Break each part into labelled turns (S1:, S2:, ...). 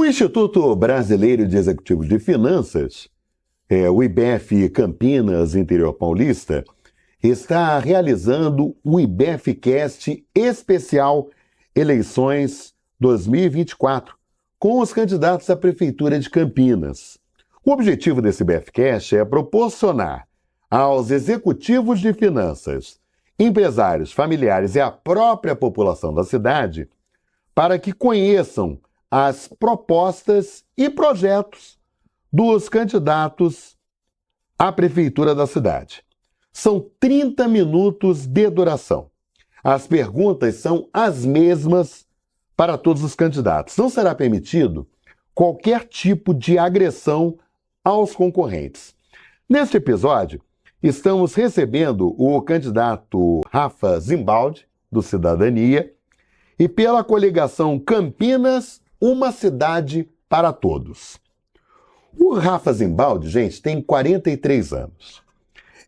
S1: O Instituto Brasileiro de Executivos de Finanças, o IBEF Campinas, interior paulista, está realizando o IBEFcast especial Eleições 2024 com os candidatos à Prefeitura de Campinas. O objetivo desse IBEFcast é proporcionar aos executivos de finanças, empresários, familiares e à própria população da cidade para que conheçam as propostas e projetos dos candidatos à prefeitura da cidade. São 30 minutos de duração. As perguntas são as mesmas para todos os candidatos. Não será permitido qualquer tipo de agressão aos concorrentes. Neste episódio, estamos recebendo o candidato Rafa Zimbaldi, do Cidadania, e pela coligação Campinas, uma cidade para todos. O Rafa Zimbaldi, gente, tem 43 anos.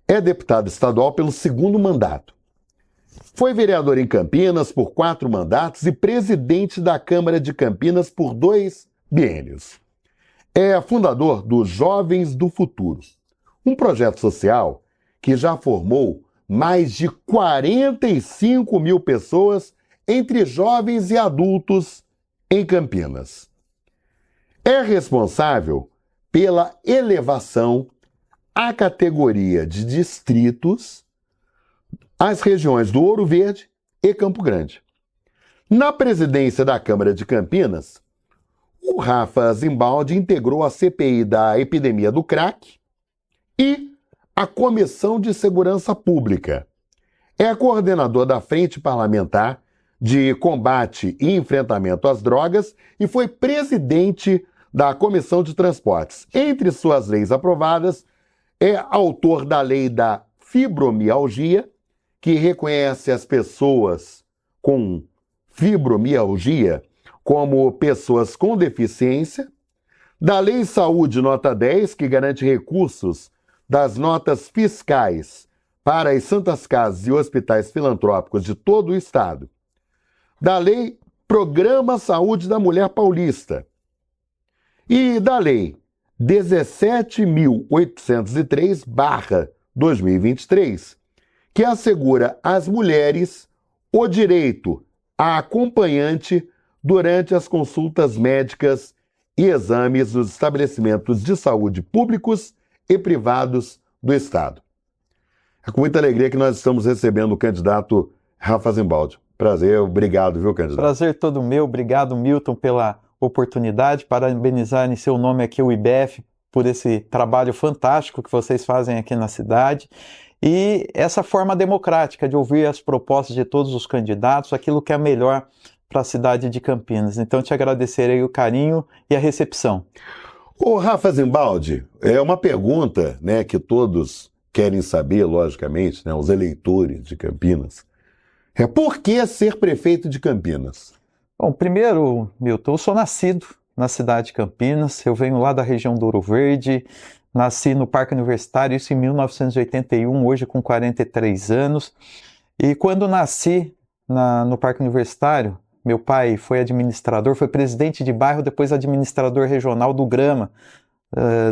S1: É deputado estadual pelo segundo mandato. Foi vereador em Campinas por 4 mandatos e presidente da Câmara de Campinas por 2 biênios. É fundador do Jovens do Futuro, um projeto social que já formou mais de 45 mil pessoas entre jovens e adultos em Campinas. É responsável pela elevação à categoria de distritos as regiões do Ouro Verde e Campo Grande. Na presidência da Câmara de Campinas, o Rafa Zimbaldi integrou a CPI da epidemia do crack e a Comissão de Segurança Pública. É coordenador da Frente Parlamentar de Combate e Enfrentamento às Drogas e foi presidente da Comissão de Transportes. Entre suas leis aprovadas, é autor da lei da fibromialgia, que reconhece as pessoas com fibromialgia como pessoas com deficiência, da Lei Saúde Nota 10, que garante recursos das notas fiscais para as santas casas e hospitais filantrópicos de todo o Estado, da Lei Programa Saúde da Mulher Paulista e da Lei 17.803/2023, que assegura às mulheres o direito a acompanhante durante as consultas médicas e exames nos estabelecimentos de saúde públicos e privados do Estado. É com muita alegria que nós estamos recebendo o candidato Rafa Zimbaldi. Prazer, obrigado, viu, candidato?
S2: Prazer todo meu, obrigado, Milton, pela oportunidade, parabenizar em seu nome aqui o IBEF por esse trabalho fantástico que vocês fazem aqui na cidade e essa forma democrática de ouvir as propostas de todos os candidatos, aquilo que é melhor para a cidade de Campinas. Então, te agradecerei o carinho e a recepção.
S1: O Rafa Zimbaldi, é uma pergunta, né, que todos querem saber, logicamente, né, os eleitores de Campinas. Por que ser prefeito de Campinas?
S2: Bom, primeiro, Milton, eu sou nascido na cidade de Campinas, eu venho lá da região do Ouro Verde, nasci no Parque Universitário, isso em 1981, hoje com 43 anos. E quando nasci no Parque Universitário, meu pai foi administrador, foi presidente de bairro, depois administrador regional do Grama,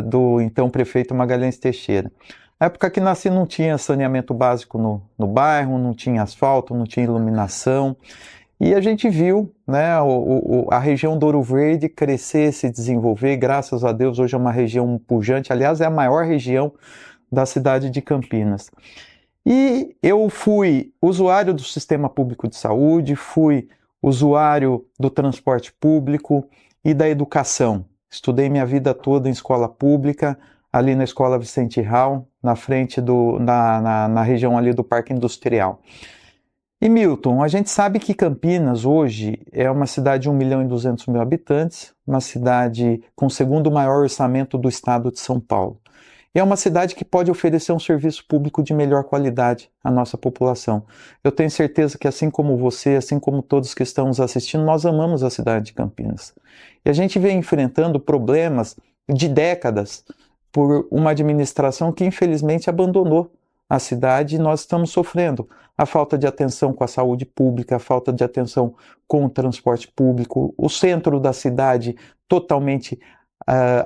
S2: do então prefeito Magalhães Teixeira. Na época que nasci não tinha saneamento básico no bairro, não tinha asfalto, não tinha iluminação. E a gente viu, né, a região do Ouro Verde crescer, se desenvolver, e graças a Deus hoje é uma região pujante, aliás é a maior região da cidade de Campinas. E eu fui usuário do sistema público de saúde, fui usuário do transporte público e da educação. Estudei minha vida toda em escola pública, ali na Escola Vicente Raul, na frente na região ali do Parque Industrial. E Milton, a gente sabe que Campinas hoje é uma cidade de 1.200.000 habitantes, uma cidade com o segundo maior orçamento do estado de São Paulo. E é uma cidade que pode oferecer um serviço público de melhor qualidade à nossa população. Eu tenho certeza que assim como você, assim como todos que estamos assistindo, nós amamos a cidade de Campinas. E a gente vem enfrentando problemas de décadas por uma administração que infelizmente abandonou a cidade e nós estamos sofrendo a falta de atenção com a saúde pública, a falta de atenção com o transporte público, o centro da cidade totalmente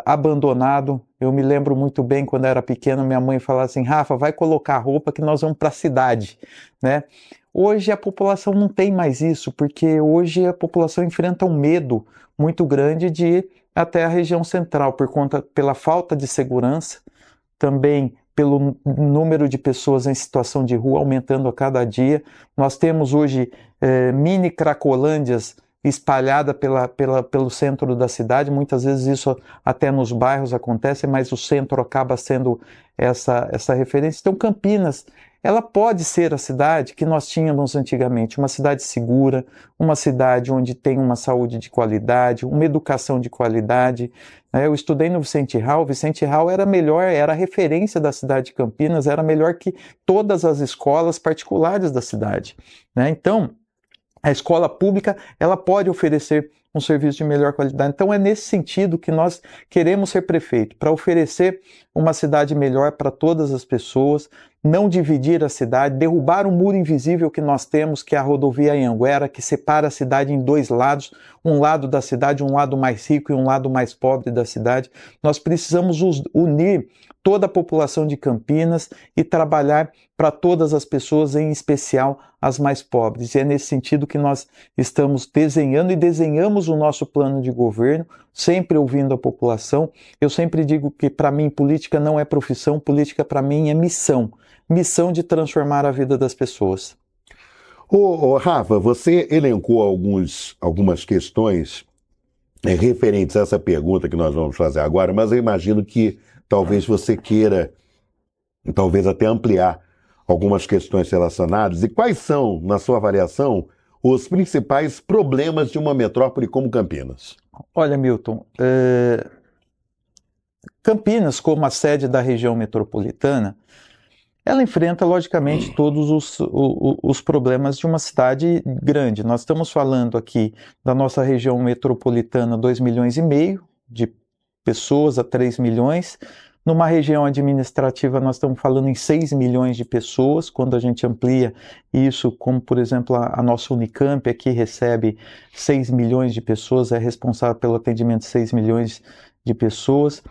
S2: abandonado. Eu me lembro muito bem, quando eu era pequeno, minha mãe falava assim: Rafa, vai colocar roupa que nós vamos para a cidade, né? Hoje a população não tem mais isso, porque hoje a população enfrenta um medo muito grande de ir até a região central, pela falta de segurança, também pelo número de pessoas em situação de rua aumentando a cada dia. Nós temos hoje mini cracolândias espalhada pelo centro da cidade. Muitas vezes isso até nos bairros acontece, mas o centro acaba sendo essa referência. Então Campinas, ela pode ser a cidade que nós tínhamos antigamente, uma cidade segura, uma cidade onde tem uma saúde de qualidade, uma educação de qualidade. Eu estudei no Vicente Hall era melhor, era a referência da cidade de Campinas, era melhor que todas as escolas particulares da cidade, né? Então, a escola pública, ela pode oferecer um serviço de melhor qualidade. Então é nesse sentido que nós queremos ser prefeito, para oferecer uma cidade melhor para todas as pessoas, não dividir a cidade, derrubar o muro invisível que nós temos, que é a rodovia Anhanguera, que separa a cidade em dois lados, um lado da cidade, um lado mais rico e um lado mais pobre da cidade. Nós precisamos unir toda a população de Campinas e trabalhar para todas as pessoas, em especial as mais pobres. E é nesse sentido que nós estamos desenhando e desenhamos o nosso plano de governo, sempre ouvindo a população. Eu sempre digo que, para mim, política não é profissão, política para mim é missão. Missão de transformar a vida das pessoas.
S1: Rafa, você elencou algumas questões referentes a essa pergunta que nós vamos fazer agora, mas eu imagino que talvez você queira, talvez até ampliar algumas questões relacionadas. E quais são, na sua avaliação, os principais problemas de uma metrópole como Campinas?
S2: Olha, Milton, Campinas, como a sede da região metropolitana, ela enfrenta, logicamente, todos os problemas de uma cidade grande. Nós estamos falando aqui da nossa região metropolitana, 2,5 milhões de pessoas a 3 milhões. Numa região administrativa, nós estamos falando em 6 milhões de pessoas. Quando a gente amplia isso, como, por exemplo, a nossa Unicamp aqui recebe 6 milhões de pessoas, é responsável pelo atendimento de 6 milhões de pessoas.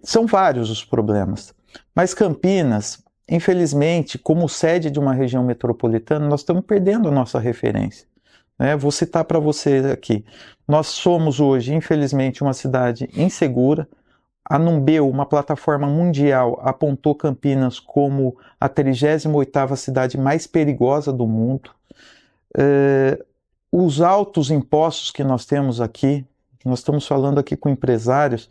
S2: São vários os problemas. Mas Campinas, infelizmente, como sede de uma região metropolitana, nós estamos perdendo a nossa referência. Vou citar para você aqui. Nós somos hoje, infelizmente, uma cidade insegura. A Numbeo, uma plataforma mundial, apontou Campinas como a 38ª cidade mais perigosa do mundo. Os altos impostos que nós temos aqui, nós estamos falando aqui com empresários,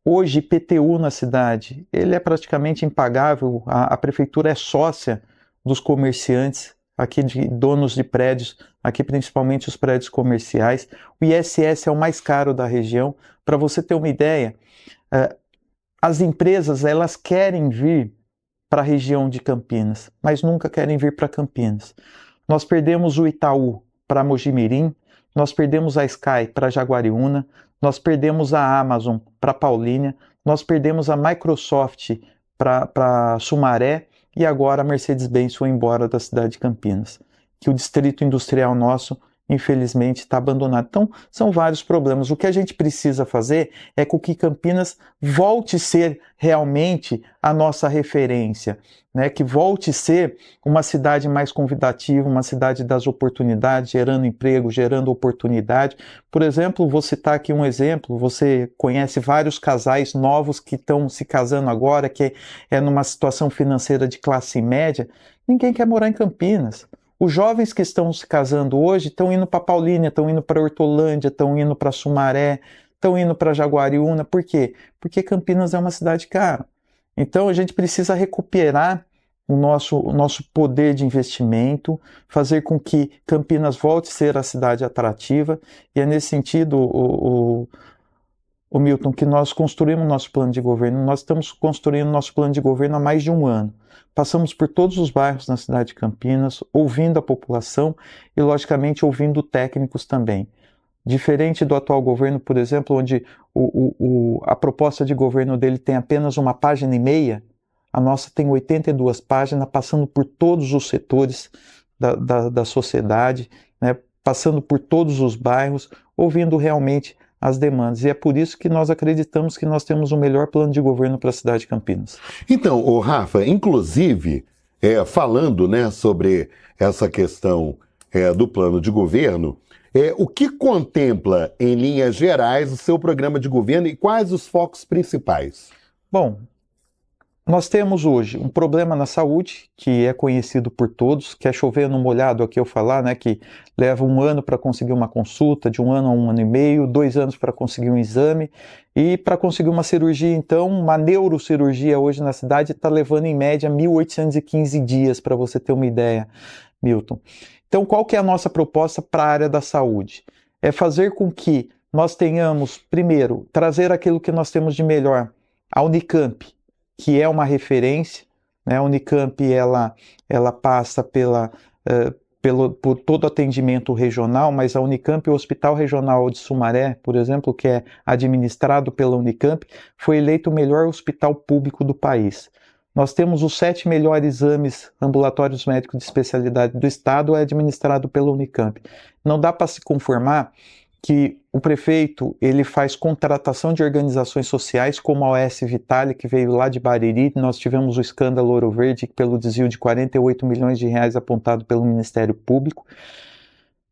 S2: hoje IPTU na cidade, ele é praticamente impagável, a prefeitura é sócia dos comerciantes, aqui de donos de prédios, aqui principalmente os prédios comerciais. O ISS é o mais caro da região. Para você ter uma ideia, as empresas, elas querem vir para a região de Campinas, mas nunca querem vir para Campinas. Nós perdemos o Itaú para Mojimirim, nós perdemos a Sky para Jaguariúna, nós perdemos a Amazon para Paulínia, nós perdemos a Microsoft para Sumaré, e agora a Mercedes-Benz foi embora da cidade de Campinas, que o distrito industrial nosso, infelizmente, está abandonado. Então, são vários problemas. O que a gente precisa fazer é com que Campinas volte a ser realmente a nossa referência, que volte a ser uma cidade mais convidativa, uma cidade das oportunidades, gerando emprego, gerando oportunidade. Por exemplo, vou citar aqui um exemplo, você conhece vários casais novos que estão se casando agora, que é numa situação financeira de classe média. Ninguém quer morar em Campinas. Os jovens que estão se casando hoje estão indo para Paulínia, estão indo para Hortolândia, estão indo para Sumaré, estão indo para Jaguariúna. Por quê? Porque Campinas é uma cidade cara. Então a gente precisa recuperar o nosso poder de investimento, fazer com que Campinas volte a ser a cidade atrativa. E é nesse sentido, o Milton, que nós construímos nosso plano de governo. Nós estamos construindo nosso plano de governo há mais de um ano. Passamos por todos os bairros na cidade de Campinas, ouvindo a população e, logicamente, ouvindo técnicos também. Diferente do atual governo, por exemplo, onde a proposta de governo dele tem apenas 1,5 páginas, A nossa tem 82 páginas, passando por todos os setores da sociedade, né, passando por todos os bairros, ouvindo realmente as demandas. E é por isso que nós acreditamos que nós temos o melhor plano de governo para a cidade de Campinas.
S1: Então, ô Rafa, inclusive, falando, né, sobre essa questão do plano de governo, o que contempla, em linhas gerais, o seu programa de governo e quais os focos principais?
S2: Bom, nós temos hoje um problema na saúde, que é conhecido por todos, que é chover no molhado, aqui eu falar, né, que leva 1 ano para conseguir uma consulta, de 1 ano a 1 ano e meio, 2 anos para conseguir um exame, e para conseguir uma cirurgia, então, uma neurocirurgia hoje na cidade está levando em média 1.815 dias, para você ter uma ideia, Milton. Então, qual que é a nossa proposta para a área da saúde? É fazer com que nós tenhamos, primeiro, trazer aquilo que nós temos de melhor, a Unicamp, que é uma referência, né? A Unicamp ela passa por todo atendimento regional, mas a Unicamp, o Hospital Regional de Sumaré, por exemplo, que é administrado pela Unicamp, foi eleito o melhor hospital público do país. Nós temos os 7 melhores exames ambulatórios médicos de especialidade do estado, é administrado pela Unicamp. Não dá para se conformar que o prefeito ele faz contratação de organizações sociais, como a OS Vitale, que veio lá de Bariri. Nós tivemos o escândalo Ouro Verde pelo desvio de 48 milhões de reais apontado pelo Ministério Público.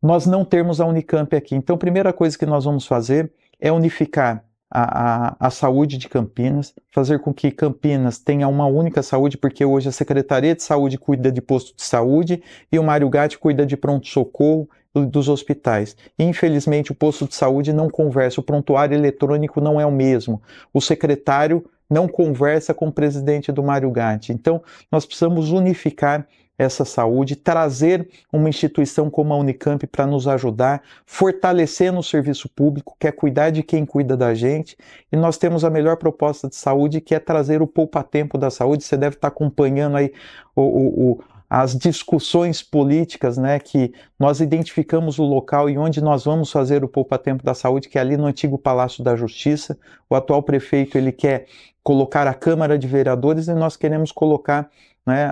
S2: Nós não temos a Unicamp aqui. Então, a primeira coisa que nós vamos fazer é unificar a saúde de Campinas, fazer com que Campinas tenha uma única saúde, porque hoje a Secretaria de Saúde cuida de posto de saúde e o Mário Gatti cuida de pronto-socorro dos hospitais. Infelizmente, o posto de saúde não conversa, o prontuário eletrônico não é o mesmo, o secretário não conversa com o presidente do Mário Gatti. Então, nós precisamos unificar essa saúde, trazer uma instituição como a Unicamp para nos ajudar, fortalecendo o serviço público, que é cuidar de quem cuida da gente, e nós temos a melhor proposta de saúde, que é trazer o poupa-tempo da saúde. Você deve estar acompanhando aí as discussões políticas, né, que nós identificamos o local e onde nós vamos fazer o poupa-tempo da saúde, que é ali no antigo Palácio da Justiça. O atual prefeito ele quer colocar a Câmara de Vereadores e nós queremos colocar, né,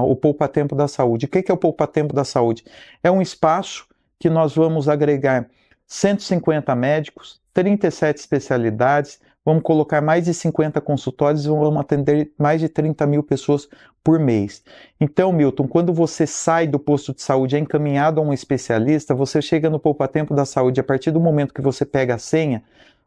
S2: o poupa-tempo da saúde. O que é o poupa-tempo da saúde? É um espaço que nós vamos agregar 150 médicos, 37 especialidades, vamos colocar mais de 50 consultórios e vamos atender mais de 30 mil pessoas por mês. Então, Milton, quando você sai do posto de saúde, é encaminhado a um especialista, você chega no poupa-tempo da saúde, a partir do momento que você pega a senha,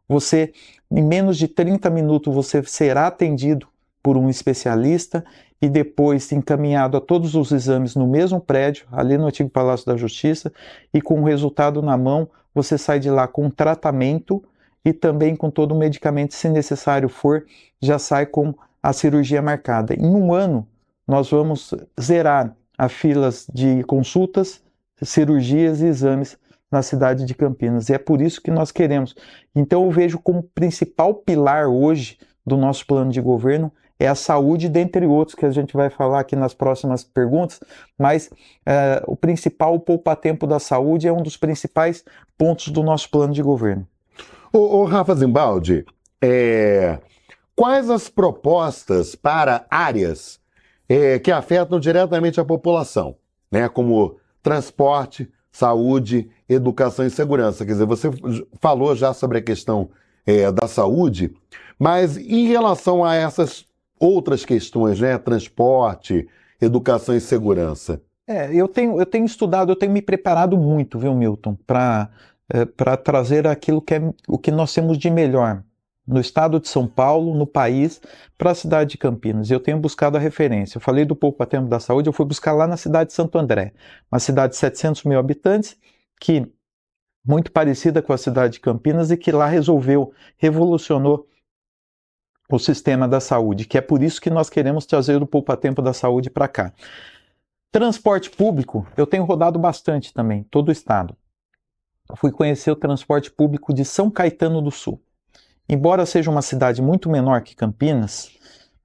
S2: você, em menos de 30 minutos, você será atendido por um especialista e depois encaminhado a todos os exames no mesmo prédio, ali no antigo Palácio da Justiça, e com o resultado na mão, você sai de lá com tratamento e também com todo o medicamento, se necessário for, já sai com a cirurgia marcada. Em 1 ano, nós vamos zerar as filas de consultas, cirurgias e exames na cidade de Campinas. E é por isso que nós queremos. Então eu vejo como principal pilar hoje do nosso plano de governo é a saúde, dentre outros que a gente vai falar aqui nas próximas perguntas, mas o principal, o poupa-tempo da saúde, é um dos principais pontos do nosso plano de governo.
S1: Ô Rafa Zimbaldi, quais as propostas para áreas que afetam diretamente a população, né, como transporte, saúde, educação e segurança? Quer dizer, você falou já sobre a questão da saúde, mas em relação a essas outras questões, né, transporte, educação e segurança?
S2: Eu tenho estudado, eu tenho me preparado muito, viu, Milton, para trazer aquilo que é o que nós temos de melhor no estado de São Paulo, no país, para a cidade de Campinas. Eu tenho buscado a referência. Eu falei do poupa-tempo da saúde, eu fui buscar lá na cidade de Santo André, uma cidade de 700 mil habitantes, que muito parecida com a cidade de Campinas e que lá revolucionou o sistema da saúde, que é por isso que nós queremos trazer o poupa-tempo da saúde para cá. Transporte público, eu tenho rodado bastante também, todo o estado. Eu fui conhecer o transporte público de São Caetano do Sul. Embora seja uma cidade muito menor que Campinas,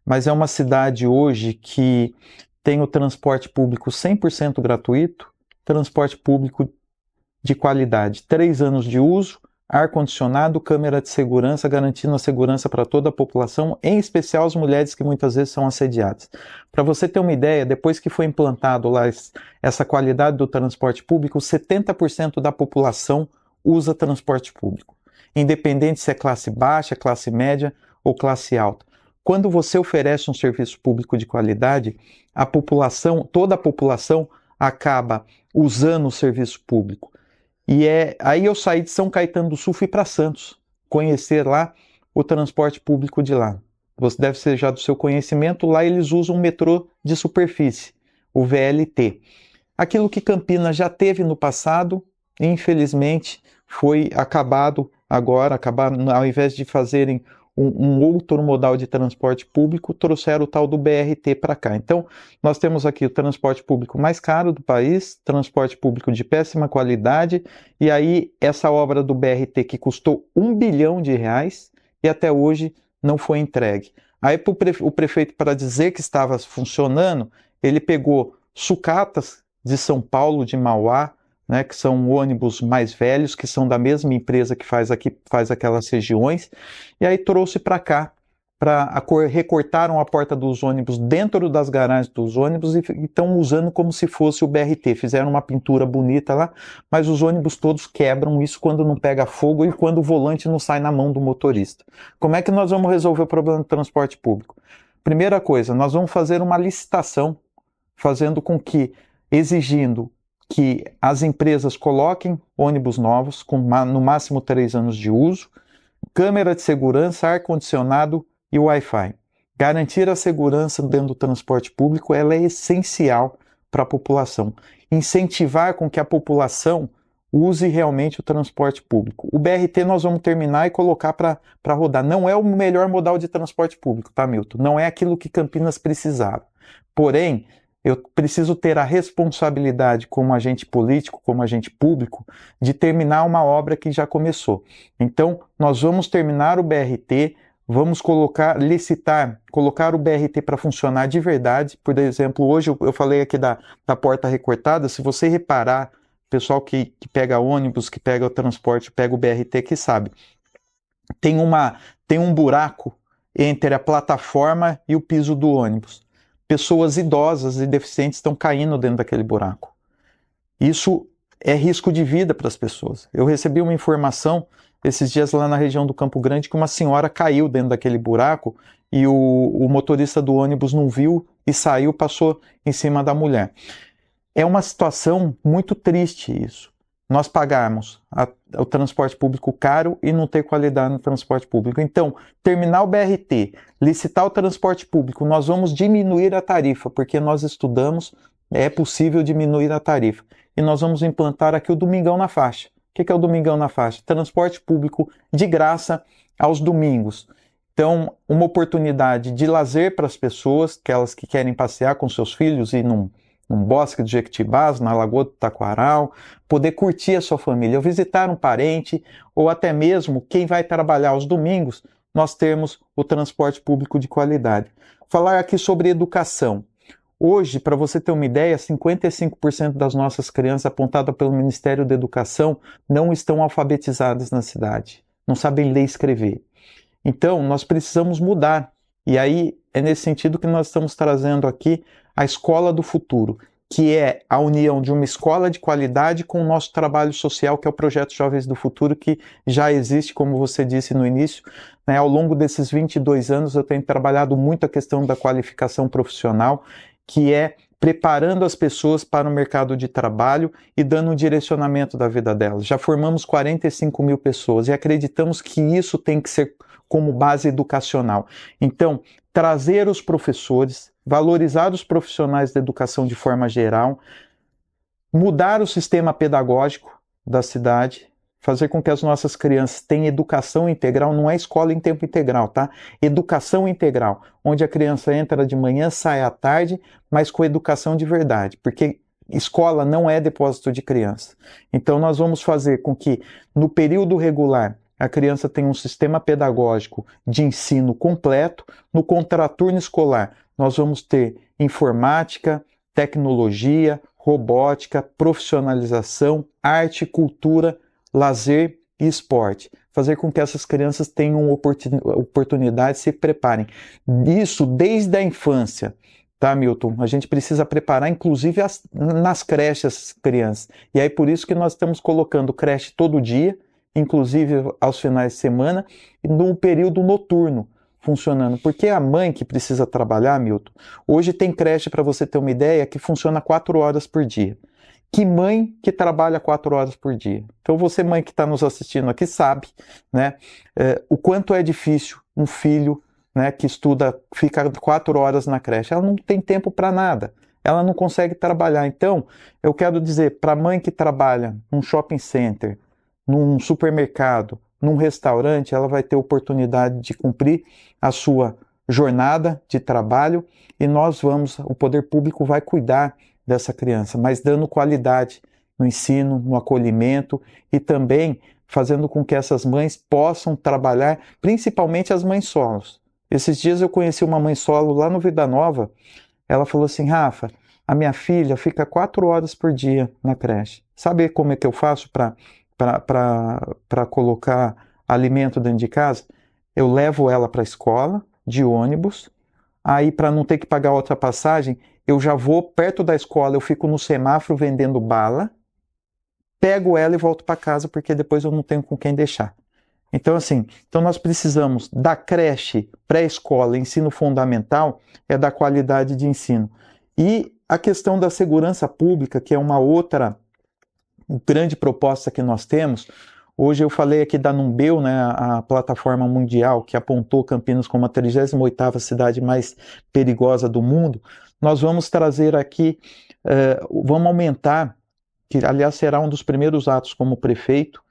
S2: mas é uma cidade hoje que tem o transporte público 100% gratuito, transporte público de qualidade, 3 anos de uso, ar-condicionado, câmera de segurança, garantindo a segurança para toda a população, em especial as mulheres que muitas vezes são assediadas. Para você ter uma ideia, depois que foi implantado lá essa qualidade do transporte público, 70% da população usa transporte público, independente se é classe baixa, classe média ou classe alta. Quando você oferece um serviço público de qualidade, a população, toda a população acaba usando o serviço público. E aí eu saí de São Caetano do Sul, fui para Santos, conhecer lá o transporte público de lá. Você deve ser já do seu conhecimento, lá eles usam um metrô de superfície, o VLT. Aquilo que Campinas já teve no passado, infelizmente, foi acabado agora, ao invés de fazerem um outro modal de transporte público, trouxeram o tal do BRT para cá. Então, nós temos aqui o transporte público mais caro do país, transporte público de péssima qualidade, e aí essa obra do BRT que custou R$1 bilhão e até hoje não foi entregue. Aí o prefeito, para dizer que estava funcionando, ele pegou sucatas de São Paulo, de Mauá, né, que são ônibus mais velhos, que são da mesma empresa que faz aquelas regiões, e aí trouxe para cá, recortaram a porta dos ônibus dentro das garagens dos ônibus e estão usando como se fosse o BRT, fizeram uma pintura bonita lá, mas os ônibus todos quebram, isso quando não pega fogo e quando o volante não sai na mão do motorista. Como é que nós vamos resolver o problema do transporte público? Primeira coisa, nós vamos fazer uma licitação, exigindo que as empresas coloquem ônibus novos, com no máximo 3 anos de uso, câmera de segurança, ar-condicionado e Wi-Fi. Garantir a segurança dentro do transporte público ela é essencial para a população. Incentivar com que a população use realmente o transporte público. O BRT nós vamos terminar e colocar para rodar. Não é o melhor modal de transporte público, tá, Milton? Não é aquilo que Campinas precisava. Porém, eu preciso ter a responsabilidade como agente político, como agente público, de terminar uma obra que já começou. Então, nós vamos terminar o BRT, vamos colocar o BRT para funcionar de verdade. Por exemplo, hoje eu falei aqui da porta recortada, se você reparar, o pessoal que pega ônibus, que pega o transporte, pega o BRT, que sabe, tem um buraco entre a plataforma e o piso do ônibus. Pessoas idosas e deficientes estão caindo dentro daquele buraco. Isso é risco de vida para as pessoas. Eu recebi uma informação esses dias lá na região do Campo Grande que uma senhora caiu dentro daquele buraco e o motorista do ônibus não viu e saiu, passou em cima da mulher. É uma situação muito triste isso. Nós pagarmos o transporte público caro e não ter qualidade no transporte público. Então, terminar o BRT, licitar o transporte público, nós vamos diminuir a tarifa, porque nós estudamos, é possível diminuir a tarifa. E nós vamos implantar aqui o Domingão na Faixa. O que é o Domingão na Faixa? Transporte público de graça aos domingos. Então, uma oportunidade de lazer para as pessoas, aquelas que querem passear com seus filhos e num bosque de Jequitibás, na Lagoa do Taquaral, poder curtir a sua família, ou visitar um parente, ou até mesmo quem vai trabalhar aos domingos, nós temos o transporte público de qualidade. Falar aqui sobre educação. Hoje, para você ter uma ideia, 55% das nossas crianças apontadas pelo Ministério da Educação não estão alfabetizadas na cidade, não sabem ler e escrever. Então, nós precisamos mudar. E aí, é nesse sentido que nós estamos trazendo aqui a Escola do Futuro, que é a união de uma escola de qualidade com o nosso trabalho social, que é o Projeto Jovens do Futuro, que já existe, como você disse no início, né? Ao longo desses 22 anos eu tenho trabalhado muito a questão da qualificação profissional, que é preparando as pessoas para o mercado de trabalho e dando um direcionamento da vida delas. Já formamos 45 mil pessoas e acreditamos que isso tem que ser como base educacional. Então, trazer os professores, valorizar os profissionais da educação de forma geral, mudar o sistema pedagógico da cidade, fazer com que as nossas crianças tenham educação integral, não é escola em tempo integral, tá? Educação integral, onde a criança entra de manhã, sai à tarde, mas com educação de verdade, porque escola não é depósito de criança. Então nós vamos fazer com que no período regular a criança tenha um sistema pedagógico de ensino completo, no contraturno escolar nós vamos ter informática, tecnologia, robótica, profissionalização, arte, cultura, lazer e esporte. Fazer com que essas crianças tenham oportunidade, se preparem. Isso desde a infância, tá, Milton? A gente precisa preparar, inclusive, nas creches, as crianças. E aí, por isso que nós estamos colocando creche todo dia, inclusive aos finais de semana, e no período noturno funcionando. Porque a mãe que precisa trabalhar, Milton, hoje tem creche, para você ter uma ideia, que funciona 4 horas por dia. Que mãe que trabalha 4 horas por dia? Então você, mãe que está nos assistindo aqui, sabe, né, o quanto é difícil um filho, né, que estuda, fica 4 horas na creche. Ela não tem tempo para nada, ela não consegue trabalhar. Então, eu quero dizer, para a mãe que trabalha num shopping center, num supermercado, num restaurante, ela vai ter oportunidade de cumprir a sua jornada de trabalho e o poder público vai cuidar dessa criança, mas dando qualidade no ensino, no acolhimento e também fazendo com que essas mães possam trabalhar, principalmente as mães solos. Esses dias eu conheci uma mãe solo lá no Vida Nova, ela falou assim, Rafa, a minha filha fica 4 horas por dia na creche. Sabe como é que eu faço para colocar alimento dentro de casa? Eu levo ela para a escola de ônibus, aí para não ter que pagar outra passagem, eu já vou perto da escola, eu fico no semáforo vendendo bala, pego ela e volto para casa, porque depois eu não tenho com quem deixar. Então, assim, nós precisamos da creche, pré-escola, ensino fundamental, é da qualidade de ensino. E a questão da segurança pública, que é uma outra grande proposta que nós temos. Hoje eu falei aqui da Numbeu, né, a plataforma mundial que apontou Campinas como a 38ª cidade mais perigosa do mundo. Nós vamos trazer aqui, vamos aumentar, que aliás será um dos primeiros atos como prefeito,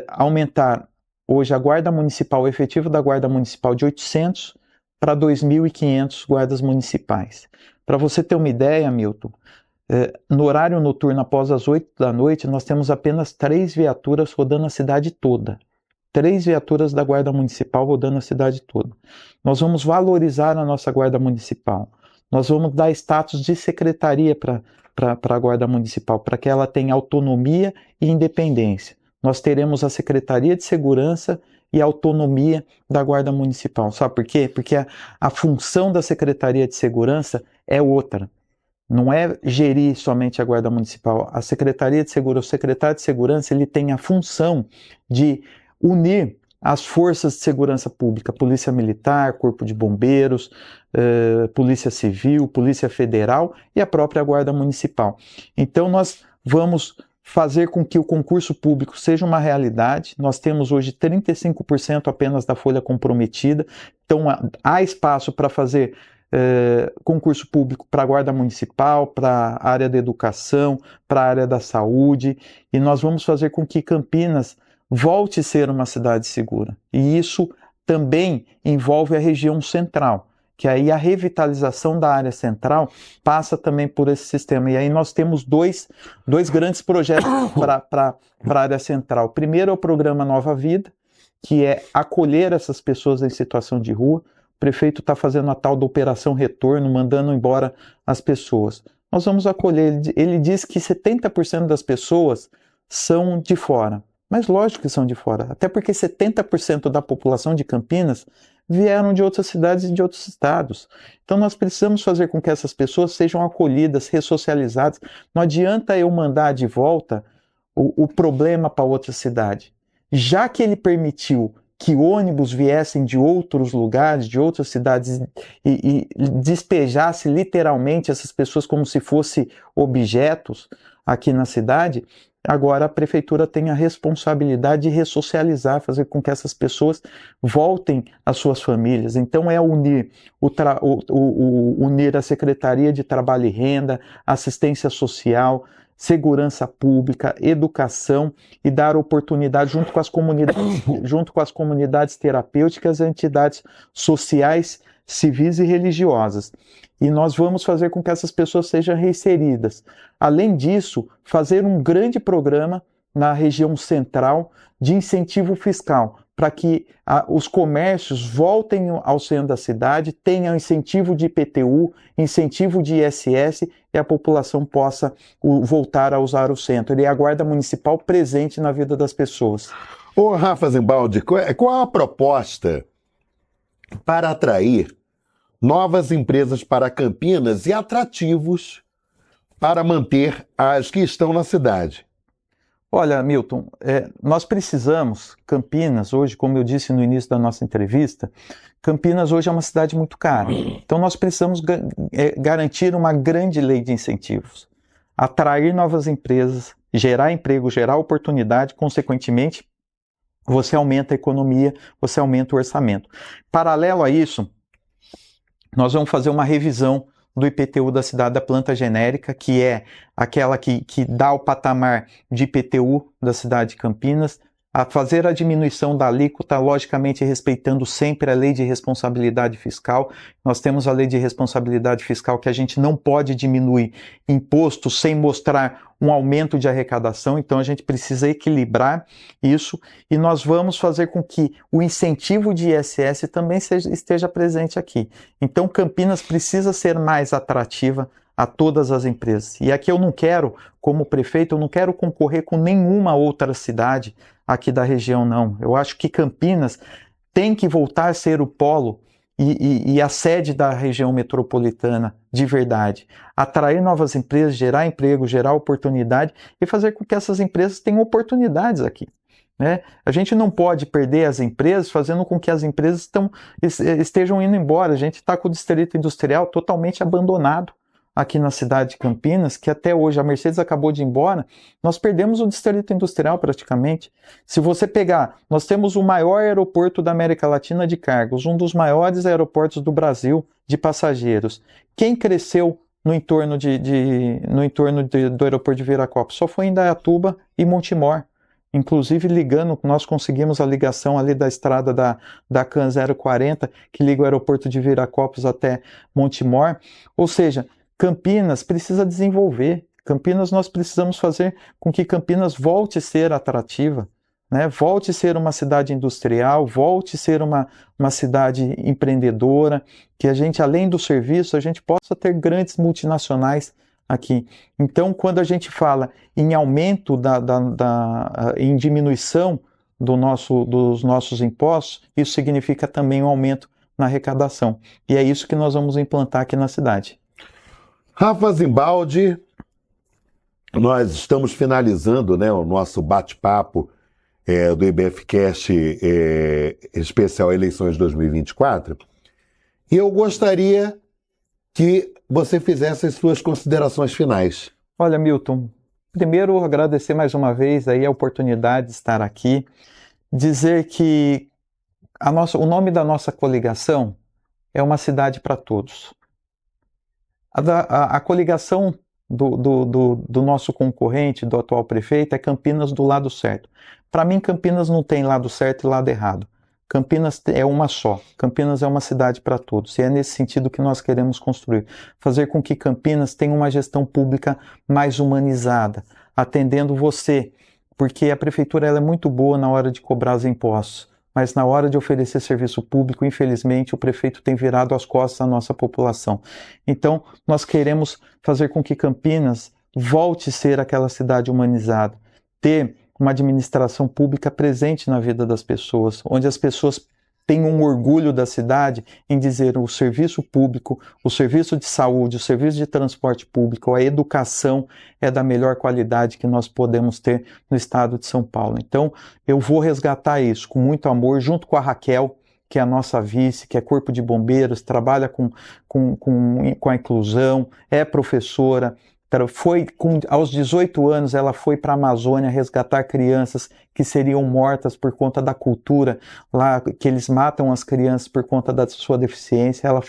S2: aumentar hoje a Guarda Municipal, o efetivo da Guarda Municipal de 800 para 2.500 guardas municipais. Para você ter uma ideia, Milton, no horário noturno, após as 8 da noite, nós temos apenas 3 viaturas rodando a cidade toda. 3 viaturas da Guarda Municipal rodando a cidade toda. Nós vamos valorizar a nossa Guarda Municipal. Nós vamos dar status de secretaria para a Guarda Municipal, para que ela tenha autonomia e independência. Nós teremos a Secretaria de Segurança e a autonomia da Guarda Municipal. Sabe por quê? Porque a função da Secretaria de Segurança é outra. Não é gerir somente a Guarda Municipal. A Secretaria de Segurança, o secretário de Segurança, ele tem a função de unir as forças de segurança pública, Polícia Militar, Corpo de Bombeiros, Polícia Civil, Polícia Federal e a própria Guarda Municipal. Então nós vamos fazer com que o concurso público seja uma realidade. Nós temos hoje 35% apenas da folha comprometida, então há espaço para fazer concurso público para a Guarda Municipal, para a área da educação, para a área da saúde, e nós vamos fazer com que Campinas volte a ser uma cidade segura. E isso também envolve a região central, que aí a revitalização da área central passa também por esse sistema. E aí nós temos dois grandes projetos para a área central. O primeiro é o programa Nova Vida, que é acolher essas pessoas em situação de rua. O prefeito está fazendo a tal da Operação Retorno, mandando embora as pessoas. Nós vamos acolher. Ele diz que 70% das pessoas são de fora. Mas lógico que são de fora. Até porque 70% da população de Campinas vieram de outras cidades e de outros estados. Então nós precisamos fazer com que essas pessoas sejam acolhidas, ressocializadas. Não adianta eu mandar de volta o problema para outra cidade. Já que ele permitiu que ônibus viessem de outros lugares, de outras cidades e despejasse literalmente essas pessoas como se fossem objetos aqui na cidade, agora a prefeitura tem a responsabilidade de ressocializar, fazer com que essas pessoas voltem às suas famílias. Então é unir, unir a Secretaria de Trabalho e Renda, Assistência Social, Segurança Pública, Educação e dar oportunidade junto com as comunidades terapêuticas e entidades sociais, civis e religiosas. E nós vamos fazer com que essas pessoas sejam reinseridas. Além disso, fazer um grande programa na região central de incentivo fiscal, para que os comércios voltem ao centro da cidade, tenham incentivo de IPTU, incentivo de ISS e a população possa voltar a usar o centro. E a Guarda Municipal presente na vida das pessoas.
S1: Ô, Rafa Zimbaldi, qual a proposta para atrair novas empresas para Campinas e atrativos para manter as que estão na cidade?
S2: Olha, Milton, nós precisamos, Campinas hoje, como eu disse no início da nossa entrevista, Campinas hoje é uma cidade muito cara. Então nós precisamos garantir uma grande lei de incentivos, atrair novas empresas, gerar emprego, gerar oportunidade, consequentemente, você aumenta a economia, você aumenta o orçamento. Paralelo a isso, nós vamos fazer uma revisão do IPTU da cidade da planta genérica, que é aquela que dá o patamar de IPTU da cidade de Campinas, a fazer a diminuição da alíquota, logicamente respeitando sempre a lei de responsabilidade fiscal. Nós temos a lei de responsabilidade fiscal que a gente não pode diminuir imposto sem mostrar um aumento de arrecadação, então a gente precisa equilibrar isso e nós vamos fazer com que o incentivo de ISS também esteja presente aqui. Então Campinas precisa ser mais atrativa a todas as empresas. E aqui eu não quero, como prefeito, eu não quero concorrer com nenhuma outra cidade aqui da região, não. Eu acho que Campinas tem que voltar a ser o polo e a sede da região metropolitana de verdade. Atrair novas empresas, gerar emprego, gerar oportunidade e fazer com que essas empresas tenham oportunidades aqui. Né? A gente não pode perder as empresas fazendo com que as empresas estejam indo embora. A gente está com o distrito industrial totalmente abandonado aqui na cidade de Campinas, que até hoje a Mercedes acabou de ir embora, nós perdemos o distrito industrial praticamente. Se você pegar, nós temos o maior aeroporto da América Latina de cargos, um dos maiores aeroportos do Brasil de passageiros. Quem cresceu no entorno do aeroporto de Viracopos? Só foi Indaiatuba e Montemor. Inclusive ligando, nós conseguimos a ligação ali da estrada da CAN 040, que liga o aeroporto de Viracopos até Montemor. Ou seja, Campinas precisa desenvolver. Campinas, nós precisamos fazer com que Campinas volte a ser atrativa, né? Volte a ser uma cidade industrial, volte a ser uma cidade empreendedora, que a gente, além do serviço, a gente possa ter grandes multinacionais aqui. Então, quando a gente fala em aumento, em diminuição dos nossos impostos, isso significa também um aumento na arrecadação. E é isso que nós vamos implantar aqui na cidade.
S1: Rafa Zimbaldi, nós estamos finalizando, né, o nosso bate-papo do IBFcast especial Eleições 2024 e eu gostaria que você fizesse as suas considerações finais.
S2: Olha, Milton, primeiro agradecer mais uma vez aí a oportunidade de estar aqui, dizer que o nome da nossa coligação é Uma Cidade para Todos. A coligação do nosso concorrente, do atual prefeito, é Campinas do lado certo. Para mim, Campinas não tem lado certo e lado errado. Campinas é uma só. Campinas é uma cidade para todos. E é nesse sentido que nós queremos construir. Fazer com que Campinas tenha uma gestão pública mais humanizada, atendendo você. Porque a prefeitura ela é muito boa na hora de cobrar os impostos. Mas na hora de oferecer serviço público, infelizmente, o prefeito tem virado as costas à nossa população. Então, nós queremos fazer com que Campinas volte a ser aquela cidade humanizada, ter uma administração pública presente na vida das pessoas, onde as pessoas tenham um orgulho da cidade em dizer o serviço público, o serviço de saúde, o serviço de transporte público, a educação é da melhor qualidade que nós podemos ter no estado de São Paulo. Então, eu vou resgatar isso com muito amor, junto com a Raquel, que é a nossa vice, que é corpo de bombeiros, trabalha com a inclusão, é professora, aos 18 anos ela foi para a Amazônia resgatar crianças que seriam mortas por conta da cultura lá, que eles matam as crianças por conta da sua deficiência. Ela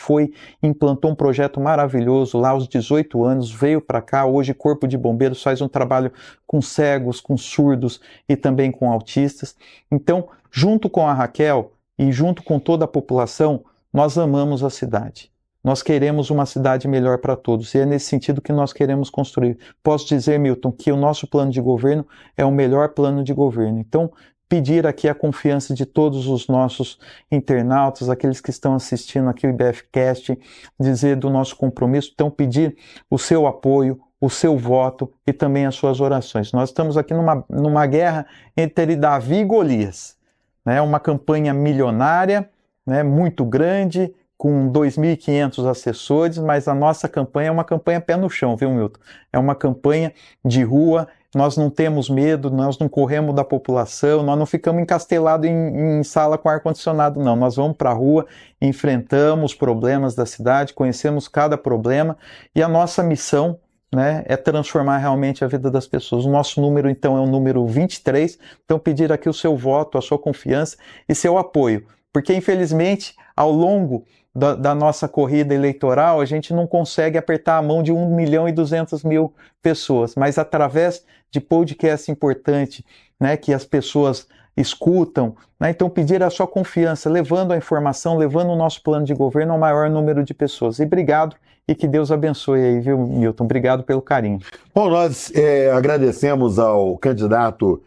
S2: implantou um projeto maravilhoso lá aos 18 anos, veio para cá, hoje Corpo de Bombeiros faz um trabalho com cegos, com surdos e também com autistas. Então, junto com a Raquel e junto com toda a população, nós amamos a cidade. Nós queremos uma cidade melhor para todos e é nesse sentido que nós queremos construir. Posso dizer, Milton, que o nosso plano de governo é o melhor plano de governo. Então, pedir aqui a confiança de todos os nossos internautas, aqueles que estão assistindo aqui o IBFcast, dizer do nosso compromisso, então pedir o seu apoio, o seu voto e também as suas orações. Nós estamos aqui numa guerra entre Davi e Golias, né? Uma campanha milionária, né? Muito grande, com 2.500 assessores, mas a nossa campanha é uma campanha pé no chão, viu, Milton? É uma campanha de rua, nós não temos medo, nós não corremos da população, nós não ficamos encastelados em sala com ar-condicionado, não. Nós vamos para a rua, enfrentamos problemas da cidade, conhecemos cada problema e a nossa missão, né, é transformar realmente a vida das pessoas. O nosso número, então, é o número 23, então pedir aqui o seu voto, a sua confiança e seu apoio, porque, infelizmente, ao longo da nossa corrida eleitoral, a gente não consegue apertar a mão de 1.200.000 pessoas, mas através de podcast importante, né, que as pessoas escutam, né, então pedir a sua confiança, levando a informação, levando o nosso plano de governo ao maior número de pessoas. E obrigado, e que Deus abençoe aí, viu, Milton? Obrigado pelo carinho.
S1: Bom, nós agradecemos ao candidato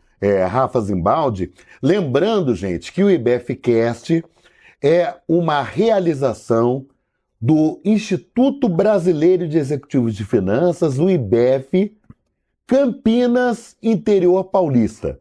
S1: Rafa Zimbaldi, lembrando, gente, que o IBFcast é uma realização do Instituto Brasileiro de Executivos de Finanças, o IBEF, Campinas, interior paulista.